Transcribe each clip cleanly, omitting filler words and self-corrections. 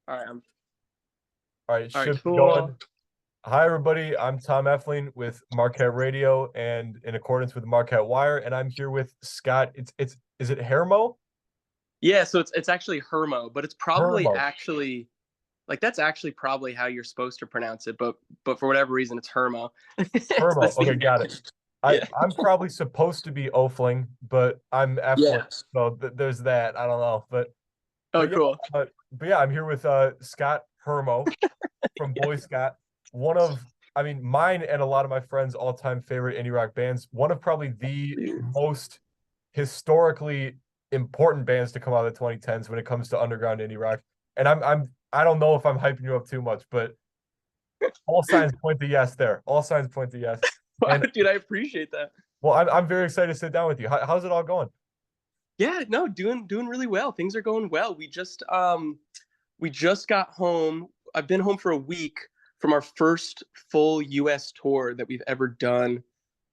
All right. All right, All right. should be Cool. going. Hi, everybody. I'm Tom Oeffling with Marquette Radio, and in accordance with the Marquette Wire, and I'm here with Scott. It's is it Hermo? Yeah. So it's actually Hermo, but it's probably Hermo. actually like that's actually probably how you're supposed to pronounce it, but for whatever reason it's Hermo. It's the Hermo. Okay, same. got it. Yeah. I'm probably supposed to be Oeffling, but I'm Effling, Yeah. so there's that. I don't know, Oh, but yeah, cool. I'm here with Scott Hermo from Boyscott, one of, I mean, mine and a lot of my friends' all-time favorite indie rock bands. One of probably the Dude. most historically important bands to come out of the 2010s when it comes to underground indie rock. And I don't know if I'm hyping you up too much, but all signs point to yes there. All signs point to yes. Wow, And dude, I appreciate that. well, I'm very excited to sit down with you. How's it all going? Yeah, no, doing really well. Things are going well. We just got home. I've been home for a week from our first full US tour that we've ever done.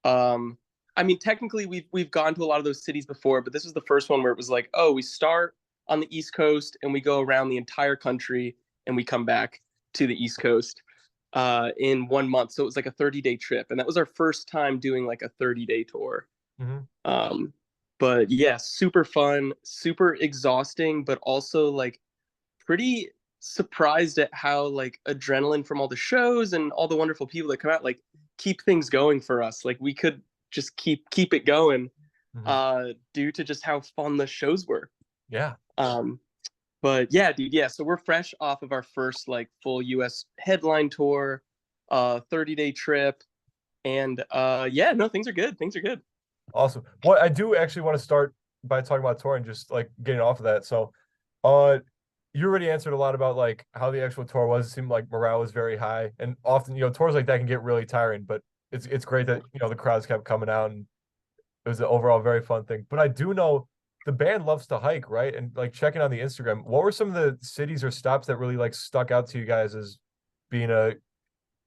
Um, I mean, technically we've gone to a lot of those cities before, but this was the first one where it was like, oh, we start on the East Coast and we go around the entire country and we come back to the East Coast in 1 month. So it was like a 30-day trip, and that was our first time doing like a 30-day tour. Hmm. Um, but yeah, super fun, super exhausting, but also like pretty surprised at how like adrenaline from all the shows and all the wonderful people that come out like keep things going for us. Like we could just keep it going Hmm. due to just how fun the shows were. Yeah. Um but yeah, dude, yeah, so we're fresh off of our first like full US headline tour, 30-day trip, and yeah, no, things are good. Things are good. Awesome. Well, I do actually want to start by talking about touring, just like getting off of that. So, uh, you already answered a lot about like how the actual tour was. It seemed like morale was very high, and often, tours like that can get really tiring. But it's great that the crowds kept coming out, and it was an overall very fun thing. But I do know the band loves to hike, right? And like checking on the Instagram, what were some of the cities or stops that really like stuck out to you guys as being a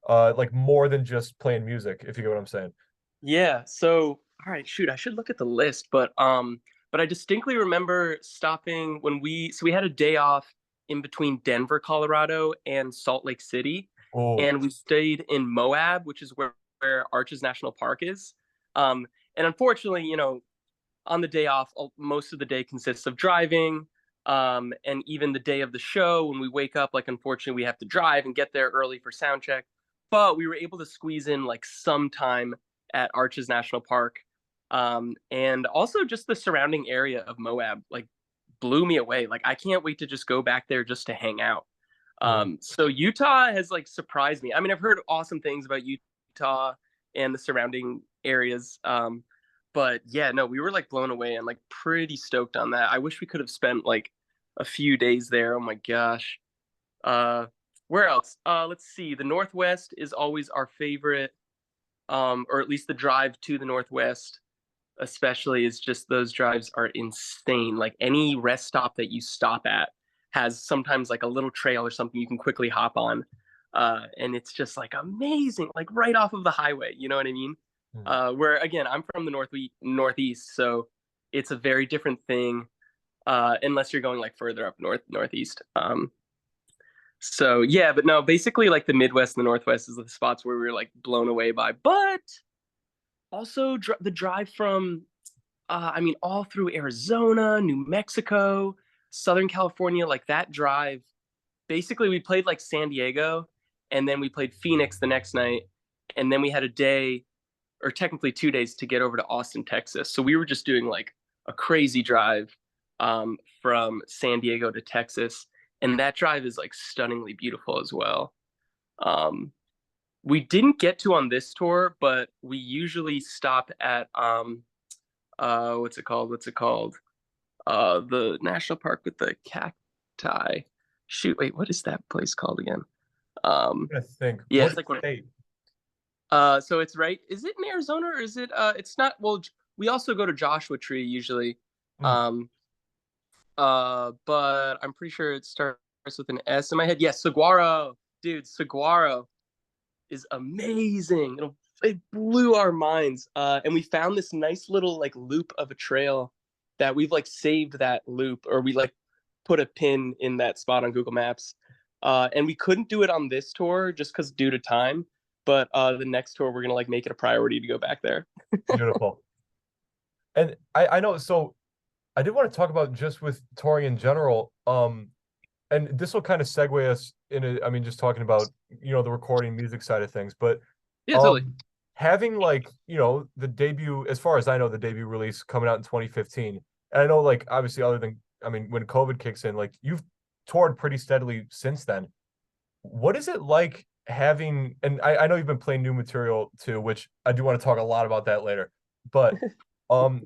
like more than just playing music, if you get what I'm saying? Yeah. So, all right, shoot, I should look at the list, but I distinctly remember stopping when we had a day off in between Denver, Colorado and Salt Lake City, Oh, and we stayed in Moab, which is where Arches National Park is. And unfortunately, on the day off, most of the day consists of driving. And even the day of the show, when we wake up, like unfortunately, we have to drive and get there early for sound check. But we were able to squeeze in like some time at Arches National Park. And also just the surrounding area of Moab, like blew me away. Like I can't wait to just go back there just to hang out. yeah. So Utah has like surprised me. I mean, I've heard awesome things about Utah and the surrounding areas. But yeah, no, we were like blown away and like pretty stoked on that. I wish we could have spent like a few days there. Oh my gosh. Uh, where else? Let's see. The Northwest is always our favorite, or at least the drive to the Northwest, especially, is just those drives are insane. Like any rest stop that you stop at has sometimes like a little trail or something you can quickly hop on. And it's just like amazing, like right off of the highway. You know what I mean? Hmm. Where again, I'm from the northeast, so it's a very different thing. Unless you're going like further up northeast. So yeah, but no, basically like the Midwest and the Northwest is the spots where we were like blown away by. But also the drive from, I mean, all through Arizona, New Mexico, Southern California, like that drive. Basically, we played like San Diego, and then we played Phoenix the next night, and then we had a day, or technically 2 days, to get over to Austin, Texas. So we were just doing like a crazy drive from San Diego to Texas, and that drive is like stunningly beautiful as well. Um, we didn't get to on this tour, but we usually stop at what's it called? What's it called? The national park with the cacti. Shoot, wait, what is that place called again? Um, I think yeah, what it's like one. state? So it's right. Is it in Arizona or is it? It's not. Well, we also go to Joshua Tree usually. Mm. Um, but I'm pretty sure it starts with an S in my head. Yes, Saguaro, dude. Saguaro is amazing. It blew our minds. And we found this nice little like loop of a trail that we've like saved that loop, or we like put a pin in that spot on Google Maps. And we couldn't do it on this tour just because due to time. But the next tour, we're gonna like make it a priority to go back there. Beautiful. And I know, so I did want to talk about just with touring in general. And this will kind of segue us into, I mean, just talking about, the recording music side of things, but Yeah, totally. um having like, the debut, as far as I know, the debut release coming out in 2015. And I know like obviously other than, I mean, when COVID kicks in, like you've toured pretty steadily since then. What is it like having, and I know you've been playing new material too, which I do want to talk a lot about that later, but um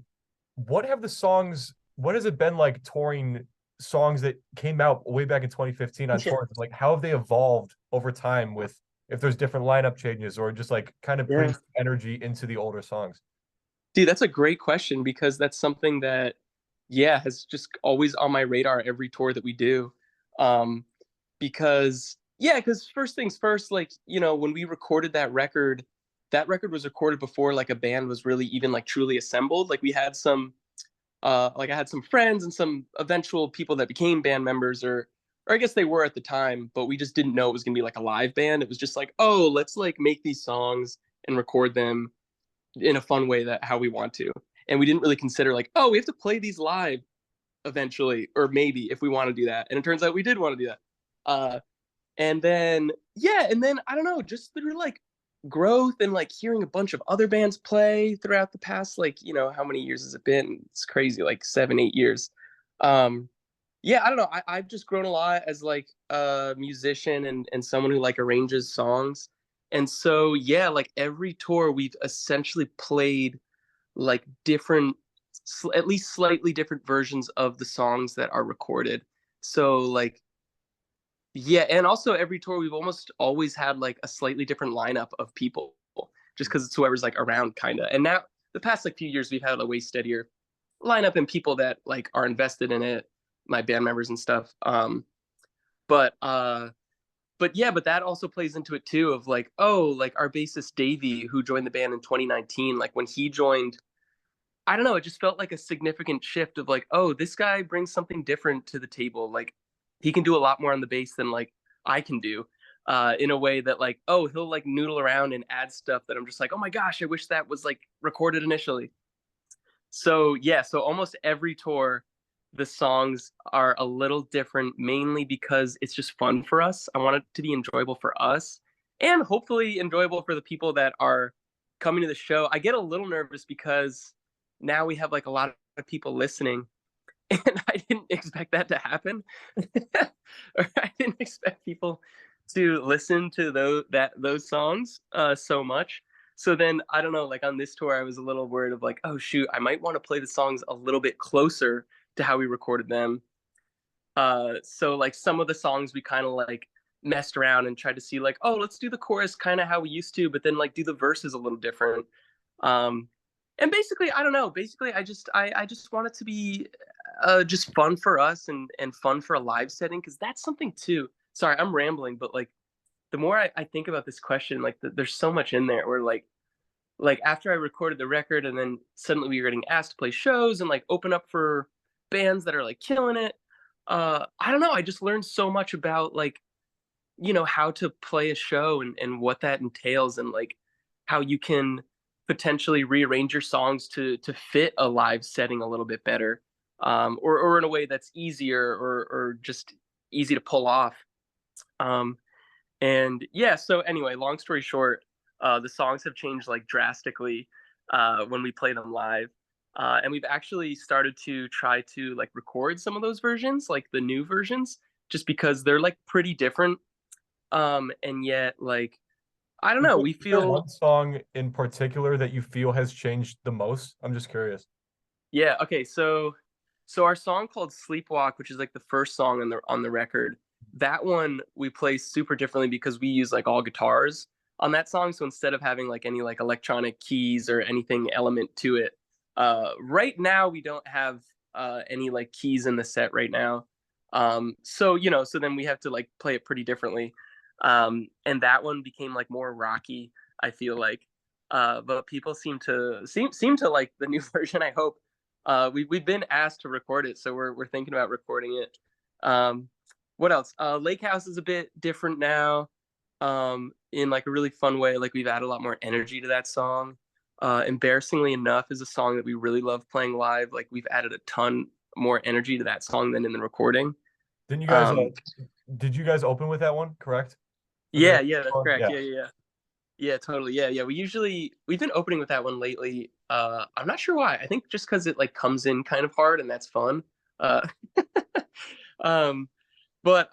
what has it been like touring songs that came out way back in 2015 on Yeah. tours? Like how have they evolved over time with, if there's different lineup changes or just like kind of Yeah. bring energy into the older songs? Dude, that's a great question because that's something that, yeah, has just always on my radar every tour that we do. Um, because first things first, like, when we recorded that record was recorded before like a band was really even like truly assembled. Like we had some, like I had some friends and some eventual people that became band members, or I guess they were at the time, but we just didn't know it was gonna be like a live band. It was just like, oh, let's like make these songs and record them in a fun way that how we want to. And we didn't really consider like, oh, we have to play these live eventually, or maybe if we want to do that. And it turns out we did want to do that. Uh, and then yeah, and then I don't know, just through like growth and like hearing a bunch of other bands play throughout the past, like, how many years has it been? It's crazy, like 7, 8 years. Um, yeah, I don't know. I've just grown a lot as like a musician and someone who like arranges songs. And so yeah, like every tour we've essentially played like different, at least slightly different versions of the songs that are recorded. So like yeah, and also every tour we've almost always had like a slightly different lineup of people, just because it's whoever's like around, kind of. And now the past like few years we've had a way steadier lineup and people that like are invested in it, my band members and stuff. But yeah, but that also plays into it too of like, oh, like our bassist Davey, who joined the band in 2019, like when he joined, I don't know, it just felt like a significant shift of like, oh, this guy brings something different to the table. Like he can do a lot more on the bass than like I can do. In a way that like, oh, he'll like noodle around and add stuff that I'm just like, oh my gosh, I wish that was like recorded initially. So yeah, so almost every tour, the songs are a little different, mainly because it's just fun for us. I want it to be enjoyable for us and hopefully enjoyable for the people that are coming to the show. I get a little nervous because now we have like a lot of people listening, and I didn't expect that to happen. Or I didn't expect people to listen to those songs so much. So then I don't know, like on this tour, I was a little worried of like, oh shoot, I might want to play the songs a little bit closer to how we recorded them. So like some of the songs we kind of like messed around and tried to see like, oh, let's do the chorus kind of how we used to, but then like do the verses a little different. Um, and basically, I don't know. Basically, I just want it to be just fun for us and fun for a live setting, because that's something too. Sorry, I'm rambling, but like the more I think about this question, like there's so much in there. Where like after I recorded the record, and then suddenly we were getting asked to play shows and like open up for bands that are like killing it. I don't know. I just learned so much about like, how to play a show and what that entails, and like how you can potentially rearrange your songs to fit a live setting a little bit better, or in a way that's easier, or just easy to pull off. um, and yeah, so anyway, long story short, the songs have changed like drastically when we play them live. And we've actually started to try to like record some of those versions, like the new versions, just because they're like pretty different. And yet, like, I don't know, we Is there feel, one song in particular that you feel has changed the most? I'm just curious. yeah, okay, so our song called Sleepwalk, which is like the first song on the record, that one we play super differently because we use like all guitars on that song. So instead of having like any like electronic keys or anything element to it, right now we don't have any like keys in the set right now. So so then we have to like play it pretty differently. And that one became like more rocky, I feel like. But people seem to like the new version, I hope. We've been asked to record it, so we're thinking about recording it. Um, What else? Lake House is a bit different now, in like a really fun way. Like we've added a lot more energy to that song. Embarrassingly enough, is a song that we really love playing live. Like we've added a ton more energy to that song than in the recording. Didn't you guys Um, did you guys open with that one, correct? For yeah, the yeah, that's correct. yeah. Yeah, totally. Yeah. We've been opening with that one lately. I'm not sure why. I think just because it like comes in kind of hard and that's fun. Uh, um, but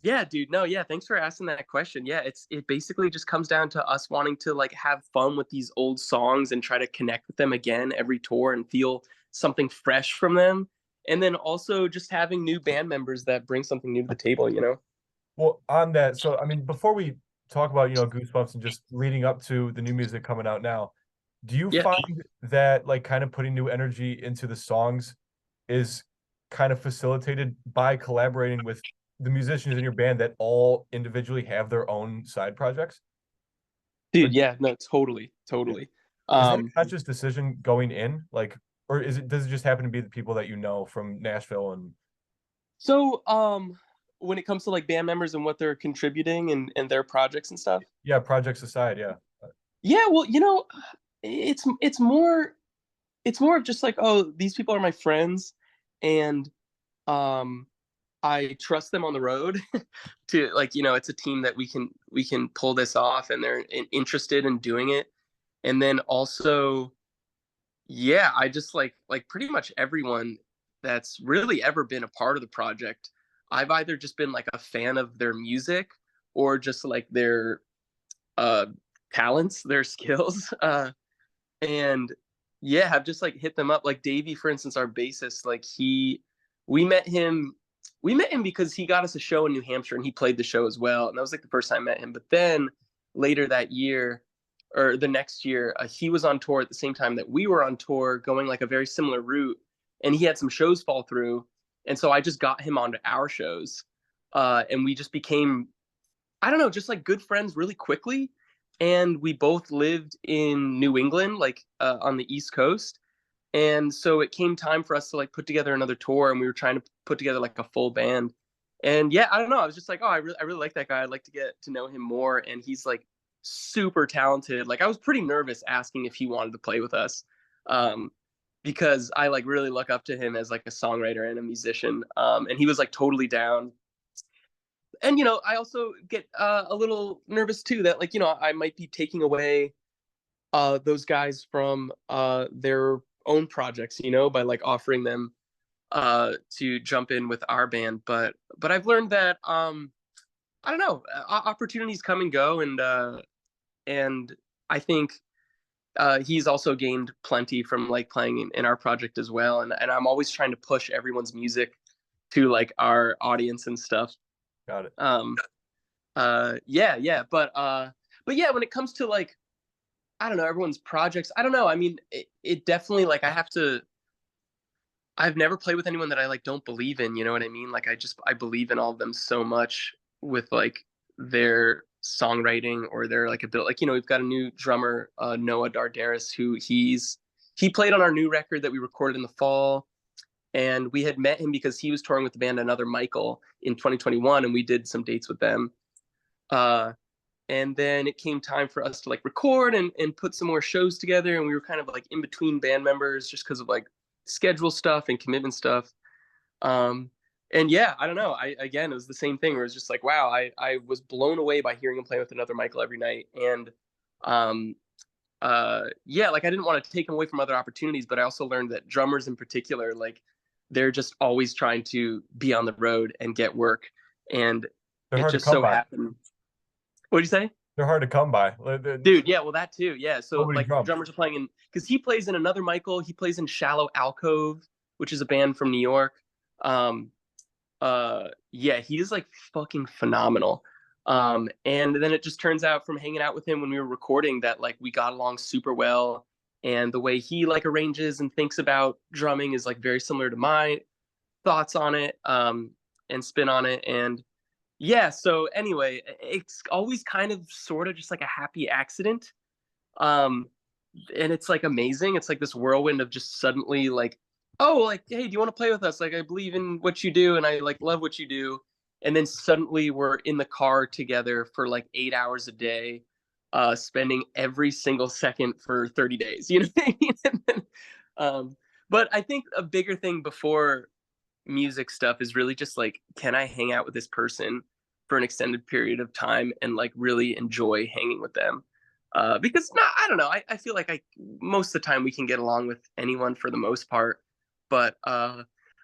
yeah, dude. No, yeah. Thanks for asking that question. Yeah, it basically just comes down to us wanting to like have fun with these old songs and try to connect with them again every tour and feel something fresh from them. And then also just having new band members that bring something new to the table, you know? Well, on that, so I mean, before we talk about, Goose Bumps and just leading up to the new music coming out now, do you Yeah. find that like kind of putting new energy into the songs is kind of facilitated by collaborating with the musicians in your band that all individually have their own side projects? Or Dude, yeah, no, totally, totally. is that a Um, conscious decision going in? Like, or does it just happen to be the people that you know from Nashville and so when it comes to like band members and what they're contributing and their projects and stuff, yeah, projects aside, yeah. yeah, well, it's more of just like, oh, these people are my friends, and um I trust them on the road to like, it's a team that we can pull this off, and they're interested in doing it. And then also, yeah, I just like pretty much everyone that's really ever been a part of the project, I've either just been like a fan of their music or just like their uh talents, their skills. And yeah, have just like hit them up. Like Davey, for instance, our bassist, like we met him because he got us a show in New Hampshire and he played the show as well. And that was like the first time I met him. But then later that year, or the next year, he was on tour at the same time that we were on tour, going like a very similar route, and he had some shows fall through, and so I just got him onto our shows, and we just became, I don't know, just like good friends really quickly. And we both lived in New England, like on the East Coast. And so it came time for us to like put together another tour, and we were trying to put together like a full band. And yeah, I don't know. I was just like, oh, I really like that guy. I'd like to get to know him more. And he's like super talented. Like I was pretty nervous asking if he wanted to play with us, um, because I like really look up to him as like a songwriter and a musician. And he was like totally down. And I also get a little nervous too that like I might be taking away those guys from their own projects, by like offering them to jump in with our band. But I've learned that I don't know, opportunities come and go, and I think he's also gained plenty from like playing in our project as well. And I'm always trying to push everyone's music to like our audience and stuff. Got it. Yeah, but yeah, when it comes to like, I don't know, everyone's projects, I don't know. I mean, it definitely, like, I've never played with anyone that I like don't believe in, you know what I mean? Like I believe in all of them so much with like their songwriting or their like ability. Like, we've got a new drummer, Noah Dardaris, who he played on our new record that we recorded in the fall. And we had met him because he was touring with the band Another Michael in 2021, and we did some dates with them. Uh, and then it came time for us to like record and put some more shows together, and we were kind of like in between band members just because of like schedule stuff and commitment stuff. um and yeah, I don't know, again, it was the same thing where it was just like, wow, I was blown away by hearing him play with Another Michael every night. And um yeah, like I didn't want to take him away from other opportunities, but I also learned that drummers in particular, like they're just always trying to be on the road and get work. And They're it hard to just come so by. happened. What'd you say? They're hard to come by. Dude, yeah, well, that too. Yeah, so Nobody like drums. drummers are playing in, because he plays in Another Michael. He plays in Shallow Alcove, which is a band from New York. Um, yeah, he's like fucking phenomenal. And then it just turns out from hanging out with him when we were recording that like we got along super well, and the way he like arranges and thinks about drumming is like very similar to my thoughts on it, and spin on it. And yeah, so anyway, it's always kind of sort of just like a happy accident. um and it's like amazing. It's like this whirlwind of just suddenly like oh, like, hey, do you want to play with us? Like, I believe in what you do and I like love what you do. And then suddenly we're in the car together for like 8 hours a day, spending every single second for 30 days, you know what I mean? And then, but I think a bigger thing before music stuff is really just like, can I hang out with this person for an extended period of time and like really enjoy hanging with them? Because no, I don't know. I feel like I most of the time we can get along with anyone for the most part, but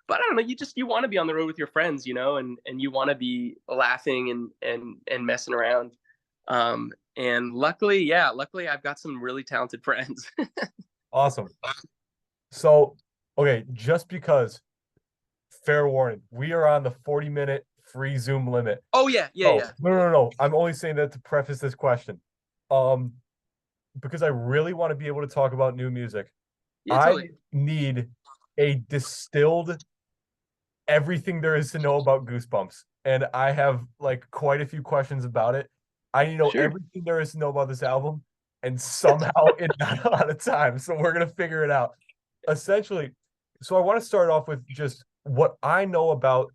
but I don't know. You want to be on the road with your friends, you know, and you want to be laughing and messing around. And luckily, yeah, luckily I've got some really talented friends. Awesome. So, okay, just because, fair warning, we are on the 40-minute free Zoom limit. Oh yeah, yeah, Oh, yeah, no. I'm only saying that to preface this question. Um, because I really want to be able to talk about new music. yeah, I totally. need a distilled everything there is to know about Goose Bumps. And I have like quite a few questions about it. I need to know Sure. everything there is to know about this album, and somehow in not a lot of time. So we're gonna figure it out. Essentially, so I want to start off with just what I know about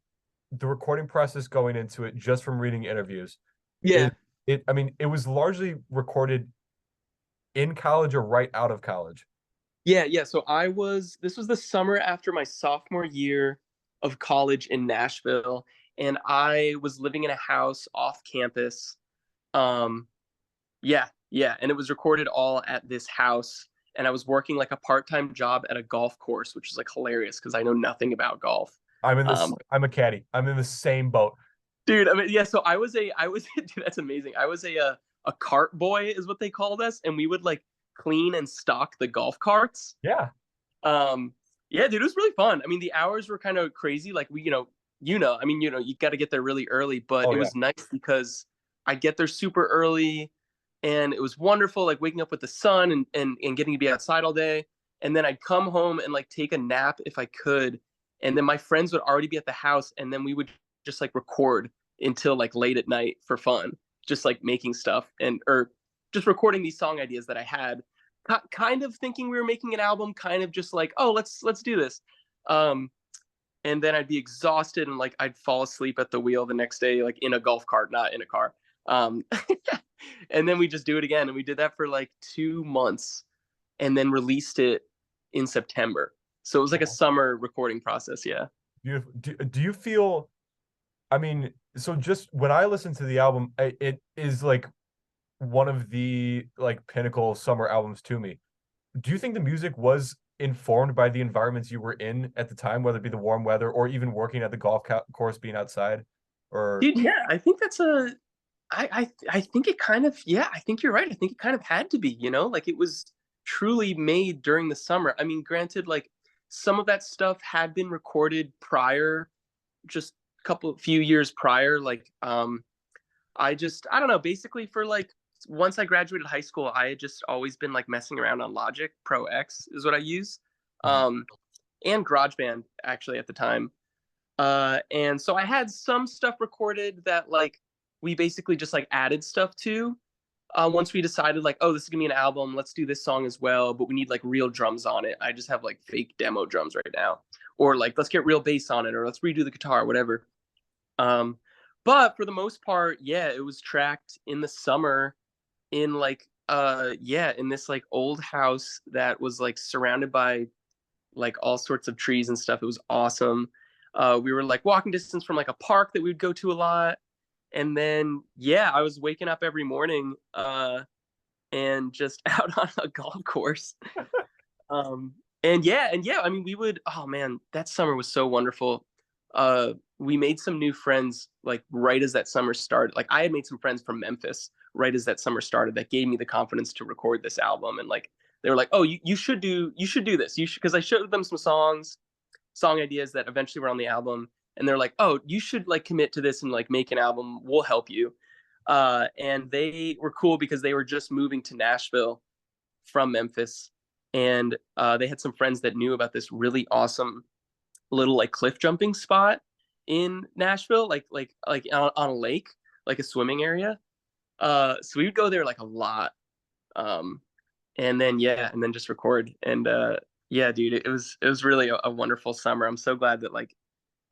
the recording process going into it, just from reading interviews. Is Yeah. it, I mean, it was largely recorded in college or right out of college. Yeah, yeah. So this was the summer after my sophomore year of college in Nashville, and I was living in a house off campus. Um, yeah, yeah. And it was recorded all at this house. And I was working like a part-time job at a golf course, which is like hilarious because I know nothing about golf. I'm a caddy. I'm in the same boat. Dude, I mean, yeah, so I was dude, that's amazing. I was a cart boy is what they called us, and we would like clean and stock the golf carts. Yeah. Um, yeah, dude, it was really fun. I mean, the hours were kind of crazy. Like I mean, you got to get there really early, but Oh it yeah. was nice because I get there super early, and it was wonderful. Like waking up with the sun and getting to be outside all day, and then I'd come home and like take a nap if I could, and then my friends would already be at the house, and then we would just like record until like late at night for fun, just like making stuff and or just recording these song ideas that I had kind of thinking we were making an album, kind of just like, oh, let's do this. Um, and then I'd be exhausted and like I'd fall asleep at the wheel the next day, like in a golf cart, not in a car. Um, and then we just do it again, and we did that for like 2 months, and then released it in September. So it was like a summer recording process. Yeah. Beautiful. Do you feel, I mean, so just when I listen to the album, it is like one of the like pinnacle summer albums to me. Do you think the music was informed by the environments you were in at the time, whether it be the warm weather or even working at the course, being outside? Or Dude, yeah, I think that's a I think it kind of yeah, I think you're right. I think it kind of had to be, you know, like it was truly made during the summer. I mean, granted, like some of that stuff had been recorded prior, just a couple few years prior. Like I don't know, basically for like once I graduated high school, I had just always been like messing around on Logic Pro X is what I use. Um and GarageBand actually at the time. And so I had some stuff recorded that like we basically just like added stuff to. Once we decided like, oh, this is gonna be an album, let's do this song as well, but we need like real drums on it. I just have like fake demo drums right now, or like let's get real bass on it, or let's redo the guitar, whatever. Um, but for the most part, yeah, it was tracked in the summer in like yeah, in this like old house that was like surrounded by like all sorts of trees and stuff. It was awesome. We were like walking distance from like a park that we'd go to a lot. And then yeah, I was waking up every morning and just out on a golf course. Um, and yeah, I mean we would oh man, that summer was so wonderful. We made some new friends like right as that summer started. Like I had made some friends from Memphis right as that summer started that gave me the confidence to record this album. And like they were like, oh, you should do this. You should because I showed them some song ideas that eventually were on the album, and they're like, oh, you should like commit to this and like make an album. We'll help you. And they were cool because they were just moving to Nashville from Memphis, and they had some friends that knew about this really awesome little like cliff jumping spot in Nashville, like on a lake, like a swimming area. So we would go there like a lot. Um, and then yeah, and then just record. And Yeah, dude, it was really a wonderful summer. I'm so glad that like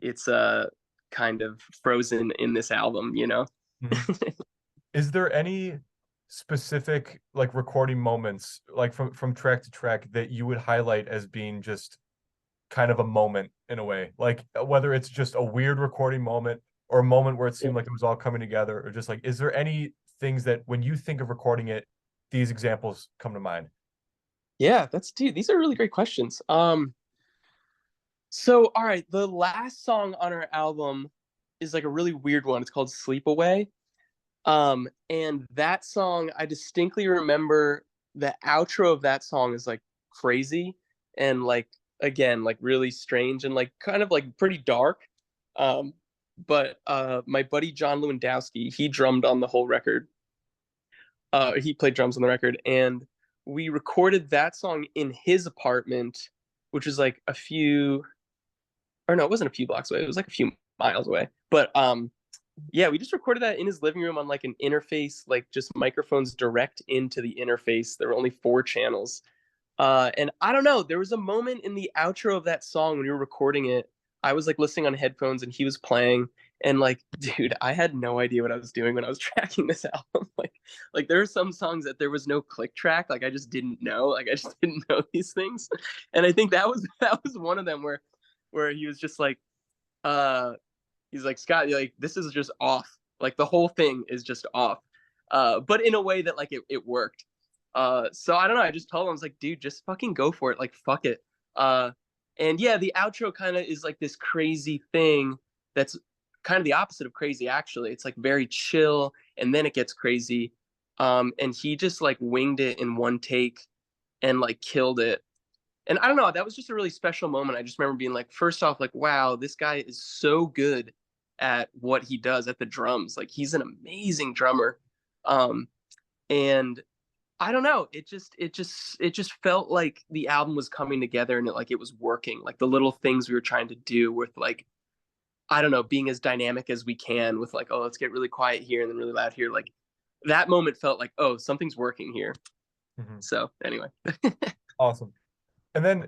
it's kind of frozen in this album, you know? Mhm. Is there any specific like recording moments, like from track to track, that you would highlight as being just kind of a moment in a way? Like whether it's just a weird recording moment or a moment where it seemed like it was all coming together, or just like, is there any things that when you think of recording it, these examples come to mind? Yeah, that's dude, these are really great questions. So all right, the last song on our album is like a really weird one. It's called Sleep Away. And that song, I distinctly remember the outro of that song is like crazy and like again, like really strange and like kind of like pretty dark. Um, but my buddy John Lewandowski, he drummed on the whole record. He played drums on the record, and we recorded that song in his apartment, which is like a few, or no, it wasn't a few blocks away. It was like a few miles away. But yeah, we just recorded that in his living room on like an interface, like just microphones direct into the interface. There were only 4 channels. And I don't know, there was a moment in the outro of that song when we were recording it. I was like listening on headphones and he was playing. And like, dude, I had no idea what I was doing when I was tracking this album. Like there are some songs that there was no click track. Like I just didn't know. Like I just didn't know these things. And I think that was one of them where he was just like, uh, he's like, Scott, like this is just off. Like the whole thing is just off. But in a way that like it worked. So I don't know. I just told him, I was like, dude, just fucking go for it. Like, fuck it. Uh, and yeah, the outro kind of is like this crazy thing that's kind of the opposite of crazy, actually. It's like very chill and then it gets crazy. And he just like winged it in one take and like killed it. And I don't know, that was just a really special moment. I just remember being like, first off, like, wow, this guy is so good at what he does at the drums. Like, he's an amazing drummer. Um, and I don't know. It just felt like the album was coming together and it was working. Like the little things we were trying to do with like I don't know, being as dynamic as we can with like, oh, let's get really quiet here and then really loud here. Like that moment felt like, oh, something's working here. Mhm. So anyway, Awesome. And then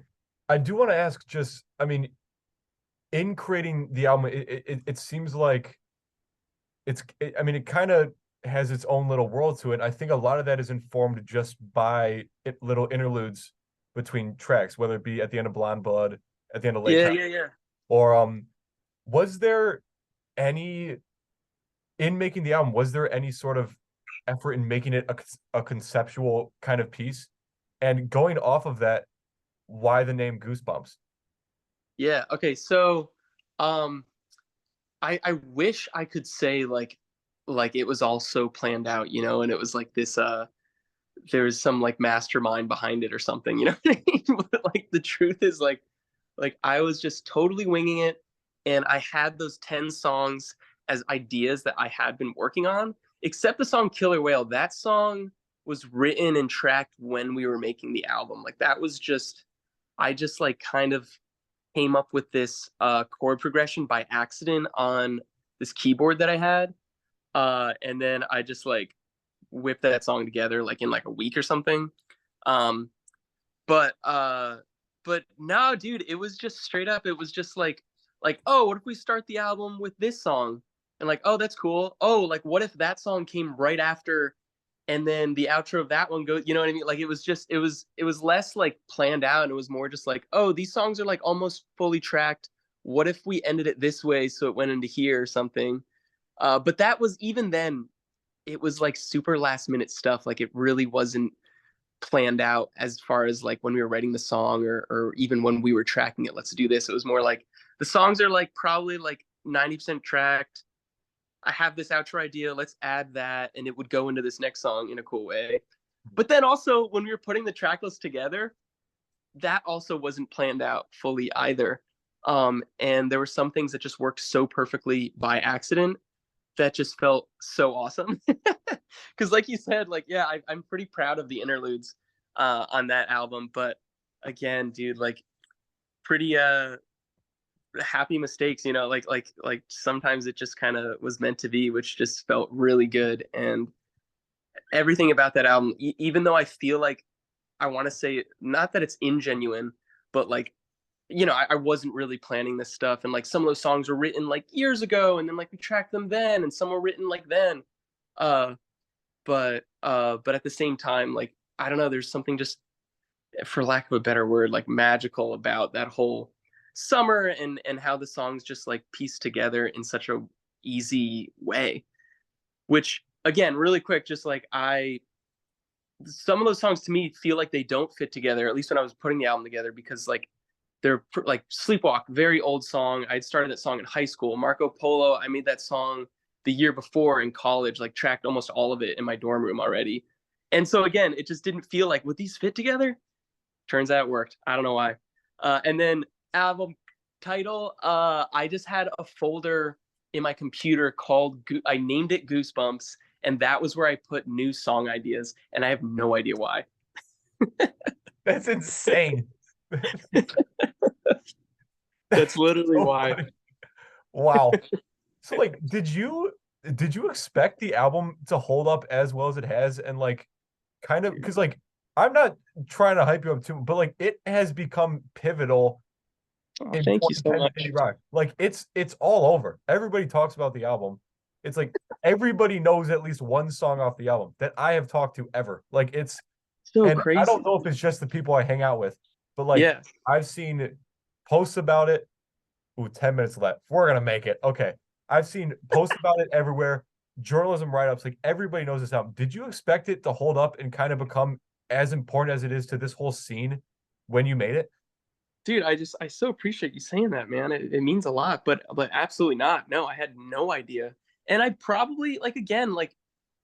I do want to ask, just, I mean, in creating the album, it seems like I mean, it kind of has its own little world to it. I think a lot of that is informed just by little interludes between tracks, whether it be at the end of Blonde Blood, at the end of Late yeah, Time, yeah, yeah. or was there any in making the album, was there any sort of effort in making it a conceptual kind of piece? And going off of that, why the name Goosebumps? Yeah. Okay. So, um, I wish I could say like it was all so planned out, you know, and it was like this there's some like mastermind behind it or something, you know what I mean? But like the truth is like I was just totally winging it and I had those 10 songs as ideas that I had been working on, except the song Killer Whale. That song was written and tracked when we were making the album. Like that was just I just like kind of came up with this chord progression by accident on this keyboard that I had. And then I just like whipped that song together like in like a week or something. Um, but uh, but no, dude, it was just straight up. It was just like oh, what if we start the album with this song? And like oh, that's cool. Oh, like what if that song came right after and then the outro of that one goes, you know what I mean? Like it was just it was less like planned out and it was more just like, oh, these songs are like almost fully tracked. What if we ended it this way so it went into here or something? But that was even then, it was like super last minute stuff. Like it really wasn't planned out as far as like when we were writing the song or even when we were tracking it. Let's do this. It was more like the songs are like probably like 90% tracked. I have this outro idea. Let's add that, and it would go into this next song in a cool way. But then also when we were putting the track list together, that also wasn't planned out fully either. And there were some things that just worked so perfectly by accident that just felt so awesome. Because, like you said, like yeah, I'm pretty proud of the interludes on that album. But again, dude, like pretty happy mistakes, you know, like sometimes it just kind of was meant to be, which just felt really good. And everything about that album, even though I feel like I want to say not that it's ingenuine, but like, I wasn't really planning this stuff, and like some of those songs were written like years ago, and then like we tracked them then, and some were written like then. Uh, but at the same time, like I don't know, there's something just, for lack of a better word, like magical about that whole summer, and how the songs just like piece together in such a easy way. Which again, really quick, just like some of those songs to me feel like they don't fit together, at least when I was putting the album together, because like they're like Sleepwalk, very old song. I'd started that song in high school. Marco Polo, I made that song the year before in college, like tracked almost all of it in my dorm room already. And so again, it just didn't feel like, would these fit together? Turns out it worked. I don't know why. And then album title, I just had a folder in my computer called, I named it Goose Bumps, and that was where I put new song ideas, and I have no idea why. That's insane. That's literally so why. funny. Wow. So like, did you expect the album to hold up as well as it has? And like, kind of, because like, I'm not trying to hype you up too, but like, it has become pivotal in Thank you so 2010 much. indie rock. Like, it's all over. Everybody talks about the album. It's like everybody knows at least one song off the album that I have talked to ever. Like, it's, So and I crazy. don't know if it's just the people I hang out with, but like, Yeah. I've seen posts about it. Ooh, 10 minutes left. We're gonna make it. Okay. I've seen posts about it everywhere, journalism write-ups, like everybody knows this album. Did you expect it to hold up and kind of become as important as it is to this whole scene when you made it? Dude, I so appreciate you saying that, man. It means a lot, but absolutely not. No, I had no idea. And I probably, like, again, like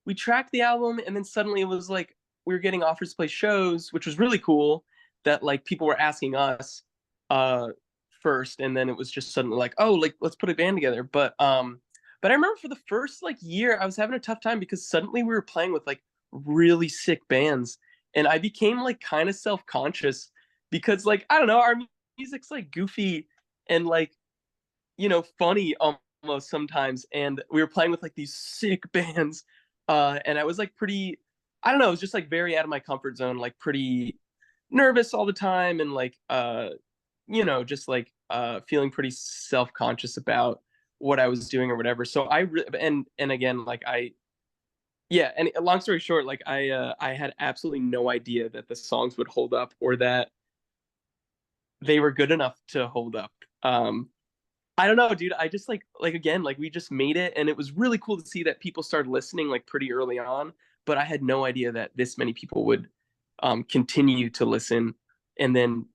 we tracked the album, and then suddenly it was like we were getting offers to play shows, which was really cool, that like people were asking us uh first, and then it was just suddenly like, oh, like let's put a band together. But I remember for the first like year I was having a tough time, because suddenly we were playing with like really sick bands, and I became like kind of self-conscious, because like I don't know, our music's like goofy and like, funny almost sometimes, and we were playing with like these sick bands, and I was like pretty, I don't know, it was just like very out of my comfort zone, like pretty nervous all the time, and like just like feeling pretty self-conscious about what I was doing or whatever. So and again, like yeah, and long story short, like I had absolutely no idea that the songs would hold up, or that they were good enough to hold up. I don't know, dude. I just like again, like we just made it, and it was really cool to see that people started listening like pretty early on. But I had no idea that this many people would continue to listen, and then,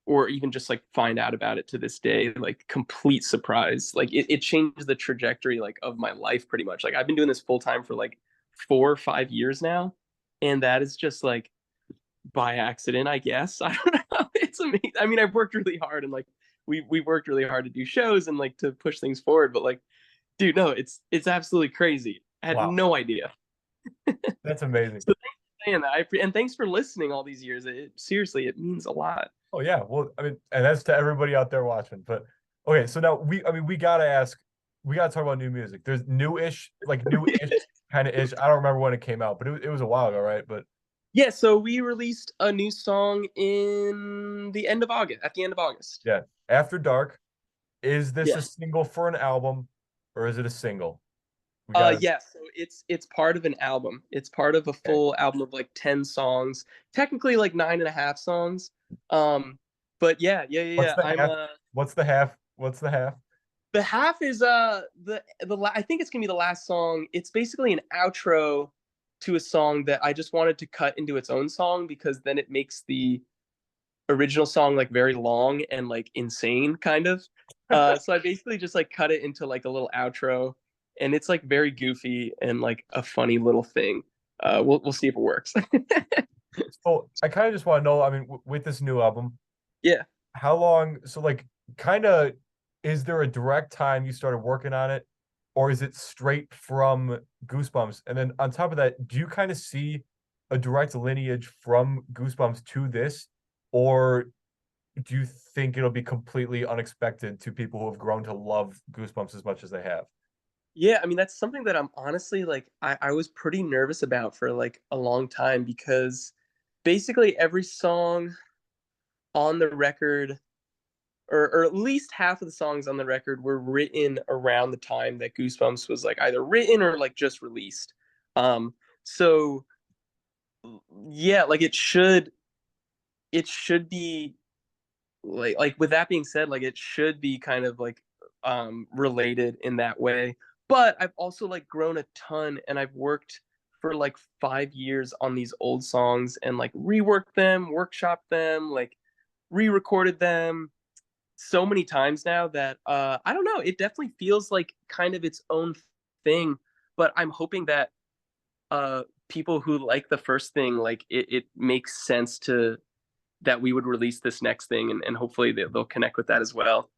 or even just like find out about it to this day. Like complete surprise. Like it changed the trajectory like of my life pretty much. Like I've been doing this full time for like 4 or 5 years now, and that is just like by accident, I guess. I don't know. It's amazing. I mean, I've worked really hard, and like we worked really hard to do shows and like to push things forward. But like, dude, no, it's absolutely crazy. I had Wow. no idea. That's amazing. So thanks for saying that. And thanks for listening all these years. Seriously, it means a lot. Oh yeah. Well, I mean, and that's to everybody out there watching. But okay, so now we gotta ask, we gotta talk about new music. There's new-ish, like new-ish kind of ish. I don't remember when it came out, but it was a while ago, right? But Yeah, so we released a new song in the end of August, at the end of August. yeah, After Dark. Is this a Yes. single for an album, or is it a single? We got Yeah, so it's part of an album. It's part of a okay. full album of like 10 songs, technically like 9.5 songs. Um, but What's yeah. the I'm half? What's the half? What's the half? The half is I think it's gonna be the last song. It's basically an outro to a song that I just wanted to cut into its own song, because then it makes the original song like very long and like insane kind of. So I basically just like cut it into like a little outro, and it's like very goofy and like a funny little thing. We'll see if it works. So I kind of just want to know. I mean, with this new album, Yeah. how long? So like, kind of, is there a direct time you started working on it, or is it straight from Goosebumps? And then on top of that, do you kind of see a direct lineage from Goosebumps to this, or do you think it'll be completely unexpected to people who have grown to love Goosebumps as much as they have? Yeah, I mean that's something that I'm honestly like I was pretty nervous about for like a long time, because basically every song on the record, or at least half of the songs on the record were written around the time that Goosebumps was like either written or like just released. So yeah, like it should be like with that being said, like it should be kind of like related in that way. But I've also like grown a ton, and I've worked for like 5 years on these old songs and like reworked them, workshopped them, like re-recorded them so many times now that I don't know, it definitely feels like kind of its own thing. But I'm hoping that people who like the first thing, like it makes sense to that we would release this next thing, and hopefully they'll connect with that as well.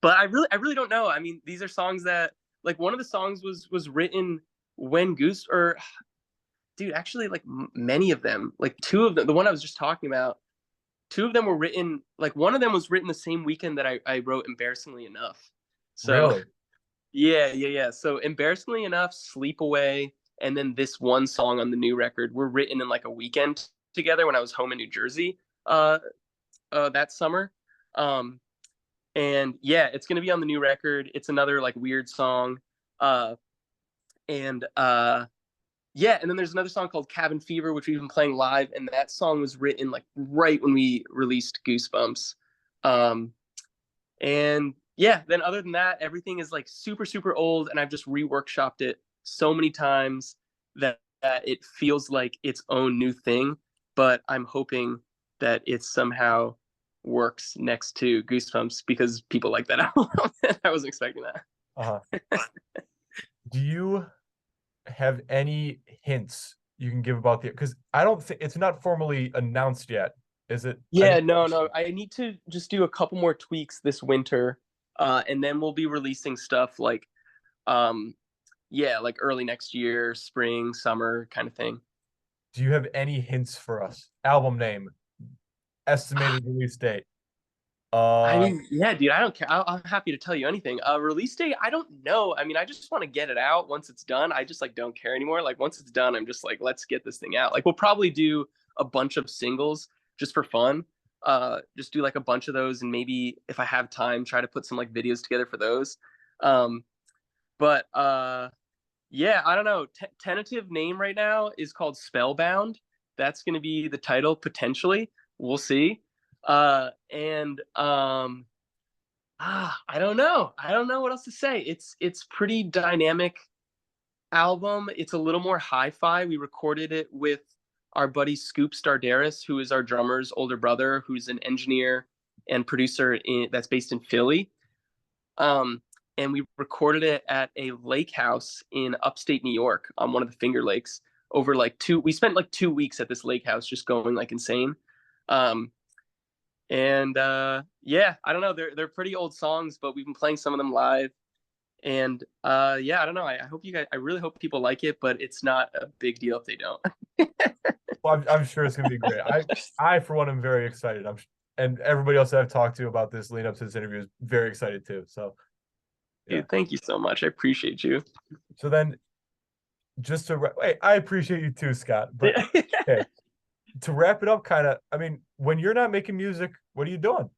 But I really don't know. I mean, these are songs that like one of the songs was written when Goose, or dude, actually like many of them, like two of them, the one I was just talking about, two of them were written, like one of them was written the same weekend that I wrote Embarrassingly Enough. So Really? yeah. So Embarrassingly Enough, Sleep Away, and then this one song on the new record were written in like a weekend together when I was home in New Jersey that summer. Um, and yeah, it's gonna be on the new record. It's another like weird song. Uh, and yeah, and then there's another song called Cabin Fever, which we've been playing live, and that song was written like right when we released Goosebumps. Um, and yeah, then other than that, everything is like super, super old, and I've just reworkshopped it so many times that it feels like its own new thing. But I'm hoping that it somehow works next to Goosebumps because people like that album. I wasn't expecting that. Uh-huh. Do you have any hints you can give about the, because I don't think it's not formally announced yet, is it? I Yeah, think no. I need to just do a couple more tweaks this winter, and then we'll be releasing stuff like, um, yeah, like early next year, spring, summer kind of thing. do you have any hints for us? Album name, estimated release date. I Uh mean, yeah, dude, I don't care. I'm happy to tell you anything. Release date, I don't know. I mean, I just want to get it out. Once it's done, I just like don't care anymore. Like once it's done, I'm just like, let's get this thing out. Like we'll probably do a bunch of singles just for fun. Just do like a bunch of those, and maybe if I have time, try to put some like videos together for those. Um, but yeah, I don't know. Tentative name right now is called Spellbound. That's going to be the title potentially. We'll see. And I don't know. I don't know what else to say. It's pretty dynamic album. It's a little more hi-fi. We recorded it with our buddy Scoop Stardaris, who is our drummer's older brother, who's an engineer and producer that's based in Philly. Um, and we recorded it at a lake house in upstate New York on one of the Finger Lakes. Over like we spent like 2 weeks at this lake house just going like insane. Um, and yeah, I don't know. They're pretty old songs, but we've been playing some of them live. And yeah, I don't know. I hope you guys. I really hope people like it, but it's not a big deal if they don't. well, I'm sure it's gonna be great. I for one am very excited. And everybody else that I've talked to about this lead up to this interview is very excited too. So yeah. Dude, thank you so much. I appreciate you. So then just to wait, I appreciate you too, Scott. But okay, to wrap it up, kind of, I mean, when you're not making music, what are you doing?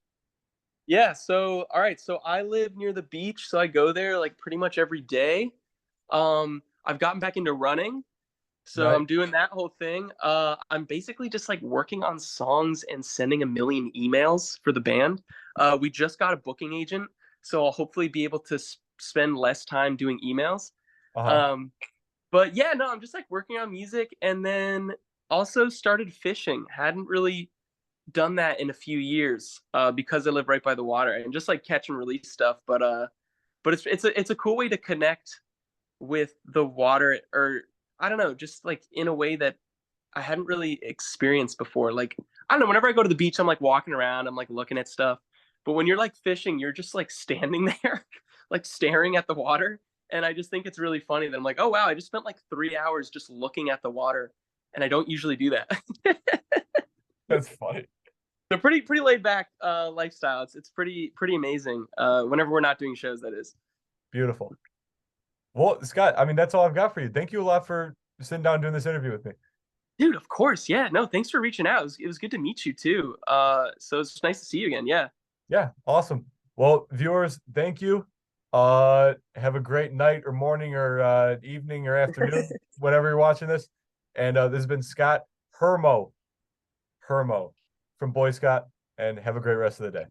Yeah, so all right, so I live near the beach, so I go there like pretty much every day. I've gotten back into running, so Nice. I'm doing that whole thing. I'm basically just like working on songs and sending a million emails for the band. We just got a booking agent, so I'll hopefully be able to spend less time doing emails. Uh-huh. Um, but yeah, no, I'm just like working on music, and then also started fishing. Hadn't really done that in a few years because I live right by the water and just like catch and release stuff. But it's a cool way to connect with the water, or I don't know, just like in a way that I hadn't really experienced before. Like I don't know, whenever I go to the beach, I'm like walking around, I'm like looking at stuff. But when you're like fishing, you're just like standing there, like staring at the water. And I just think it's really funny that I'm like, oh wow, I just spent like 3 hours just looking at the water, and I don't usually do that. That's funny. So pretty laid back lifestyle. It's pretty amazing. Whenever we're not doing shows, that is. Beautiful. Well, Scott, I mean, that's all I've got for you. Thank you a lot for sitting down and doing this interview with me. Dude, of course. Yeah. No, thanks for reaching out. It was good to meet you too. So it's nice to see you again. Yeah. Yeah, awesome. Well, viewers, thank you. Have a great night or morning or evening or afternoon, whenever you're watching this. And this has been Scott Hermo from Boyscott, and have a great rest of the day.